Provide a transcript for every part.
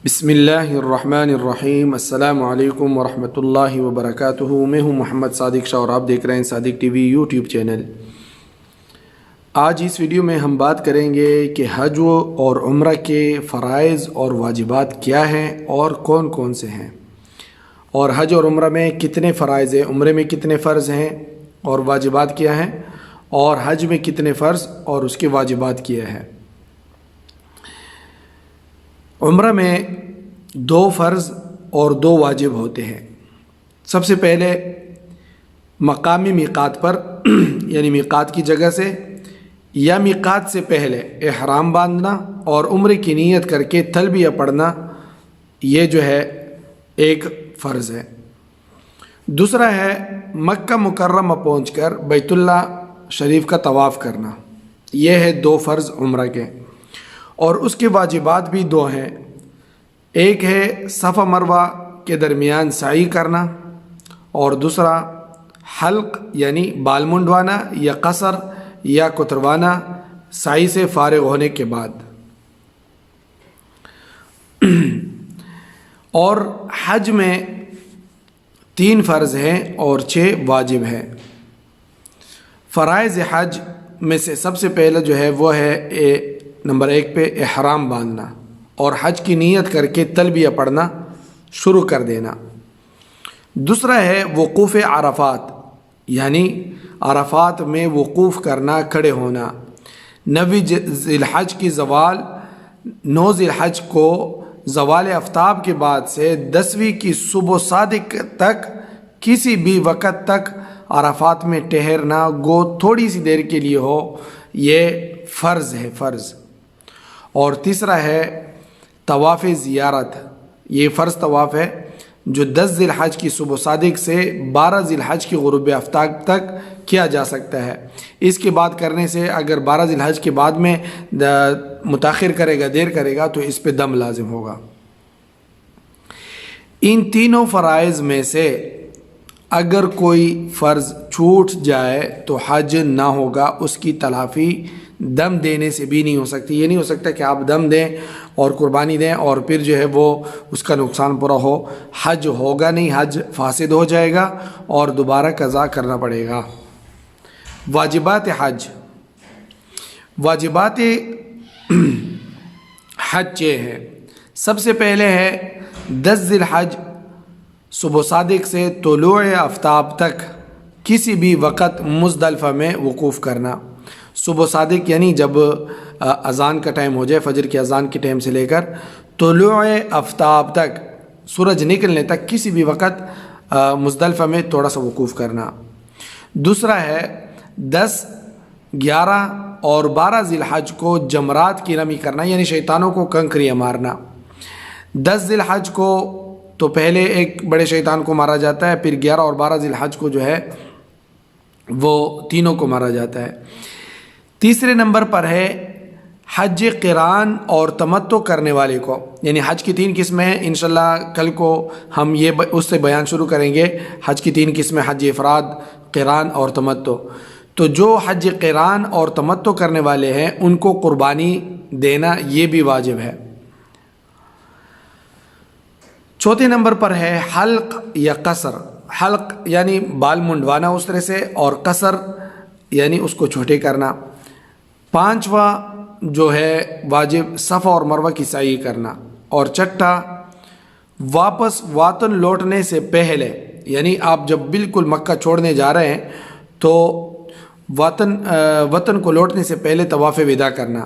بسم اللہ الرحمن الرحیم۔ السلام علیکم ورحمۃ اللہ وبرکاتہ۔ میں ہوں محمد صادق شاہ اور آپ دیکھ رہے ہیں صادق ٹی وی یوٹیوب چینل۔ آج اس ویڈیو میں ہم بات کریں گے کہ حج اور عمرہ کے فرائض اور واجبات کیا ہیں اور کون کون سے ہیں، اور حج اور عمرہ میں کتنے فرائض ہیں، عمرے میں کتنے فرض ہیں اور واجبات کیا ہیں، اور حج میں کتنے فرض اور اس کے واجبات کیا ہیں۔ عمرہ میں 2 فرض اور 2 واجب ہوتے ہیں۔ سب سے پہلے مقامی میقات پر یعنی میقات کی جگہ سے یا میقات سے پہلے احرام باندھنا اور عمرے کی نیت کر کے تلبیہ پڑھنا، یہ جو ہے ایک فرض ہے۔ دوسرا ہے مکہ مکرمہ پہنچ کر بیت اللہ شریف کا طواف کرنا، یہ ہے 2 فرض عمرہ کے۔ اور اس کے واجبات بھی 2 ہیں، ایک ہے صفا مروہ کے درمیان سعی کرنا، اور دوسرا حلق یعنی بال منڈوانا یا قصر یا کتروانا سعی سے فارغ ہونے کے بعد۔ اور حج میں 3 فرض ہیں اور 6 واجب ہیں۔ فرائض حج میں سے سب سے پہلے جو ہے وہ ہے نمبر 1 پہ احرام باندھنا اور حج کی نیت کر کے تلبیہ پڑھنا شروع کر دینا۔ دوسرا ہے وقوف عرفات یعنی عرفات میں وقوف کرنا، کھڑے ہونا۔ 9 ذی الحج کی زوال 9 ذی الحج کو زوال آفتاب کے بعد سے 10ویں کی صبح صادق تک کسی بھی وقت تک عرفات میں ٹھہرنا، گو تھوڑی سی دیر کے لیے ہو، یہ فرض ہے، فرض۔ اور تیسرا ہے طواف زیارت، یہ فرض طواف ہے جو 10 ذی الحج کی صبح صادق سے 12 ذی الحج کی غروب آفتاب تک کیا جا سکتا ہے۔ اس کے بعد کرنے سے اگر 12 ذی الحج کے بعد میں متاخر کرے گا، دیر کرے گا، تو اس پہ دم لازم ہوگا۔ ان تینوں فرائض میں سے اگر کوئی فرض چھوٹ جائے تو حج نہ ہوگا، اس کی تلافی دم دینے سے بھی نہیں ہو سکتی۔ یہ نہیں ہو سکتا کہ آپ دم دیں اور قربانی دیں اور پھر جو ہے وہ اس کا نقصان پورا ہو، حج ہوگا نہیں، حج فاسد ہو جائے گا اور دوبارہ قضا کرنا پڑے گا۔ واجبات حج، واجبات حج یہ ہے، سب سے پہلے ہے 10 ذی الحج صبح صادق سے طلوع آفتاب تک کسی بھی وقت مزدلفہ میں وقوف کرنا۔ صبح صادق یعنی جب اذان کا ٹائم ہو جائے، فجر کی اذان کے ٹائم سے لے کر طلوع آفتاب تک، سورج نکلنے تک کسی بھی وقت مزدلفہ میں تھوڑا سا وقوف کرنا۔ دوسرا ہے 10، 11 اور 12 ذی الحج کو جمرات کی رمی کرنا، یعنی شیطانوں کو کنکریاں مارنا۔ 10 ذی الحج کو تو پہلے ایک بڑے شیطان کو مارا جاتا ہے، پھر 11 اور 12 ذی الحج کو جو ہے وہ تینوں کو مارا جاتا ہے۔ تیسرے نمبر پر ہے حج قران اور تمتع کرنے والے کو، یعنی حج کی 3 قسمیں ہیں، انشاءاللہ کل کو ہم یہ اس سے بیان شروع کریں گے۔ حج کی 3 قسمیں، حج افراد، قران اور تمتع۔ تو جو حج قران اور تمتع کرنے والے ہیں ان کو قربانی دینا یہ بھی واجب ہے۔ چوتھے نمبر پر ہے حلق یا قصر، حلق یعنی بال منڈوانا اس طرح سے، اور قصر یعنی اس کو چھوٹے کرنا۔ 5واں جو ہے واجب صفا اور مروہ کی سعی کرنا، اور 6واں واپس وطن لوٹنے سے پہلے، یعنی آپ جب بالکل مکہ چھوڑنے جا رہے ہیں تو وطن کو لوٹنے سے پہلے طواف وداع کرنا۔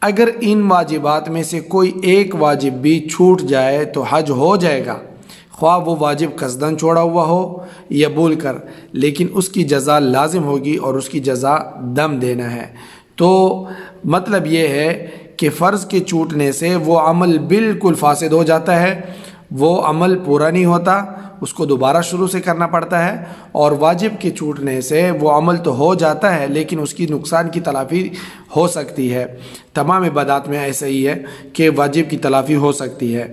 اگر ان واجبات میں سے کوئی ایک واجب بھی چھوٹ جائے تو حج ہو جائے گا، خواہ وہ واجب قصداً چھوڑا ہوا ہو یا بھول کر، لیکن اس کی جزا لازم ہوگی اور اس کی جزا دم دینا ہے۔ تو مطلب یہ ہے کہ فرض کے چھوٹنے سے وہ عمل بالکل فاسد ہو جاتا ہے، وہ عمل پورا نہیں ہوتا، اس کو دوبارہ شروع سے کرنا پڑتا ہے، اور واجب کے چھوٹنے سے وہ عمل تو ہو جاتا ہے لیکن اس کی نقصان کی تلافی ہو سکتی ہے۔ تمام عبادات میں ایسا ہی ہے کہ واجب کی تلافی ہو سکتی ہے،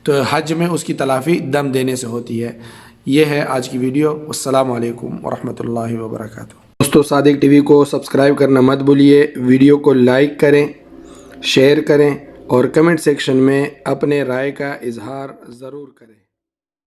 تو حج میں اس کی تلافی دم دینے سے ہوتی ہے۔ یہ ہے آج کی ویڈیو۔ السلام علیکم ورحمۃ اللہ وبرکاتہ۔ دوستو، صادق ٹی وی کو سبسکرائب کرنا مت بھولیے، ویڈیو کو لائک کریں، شیئر کریں اور کمنٹ سیکشن میں اپنے رائے کا اظہار ضرور کریں۔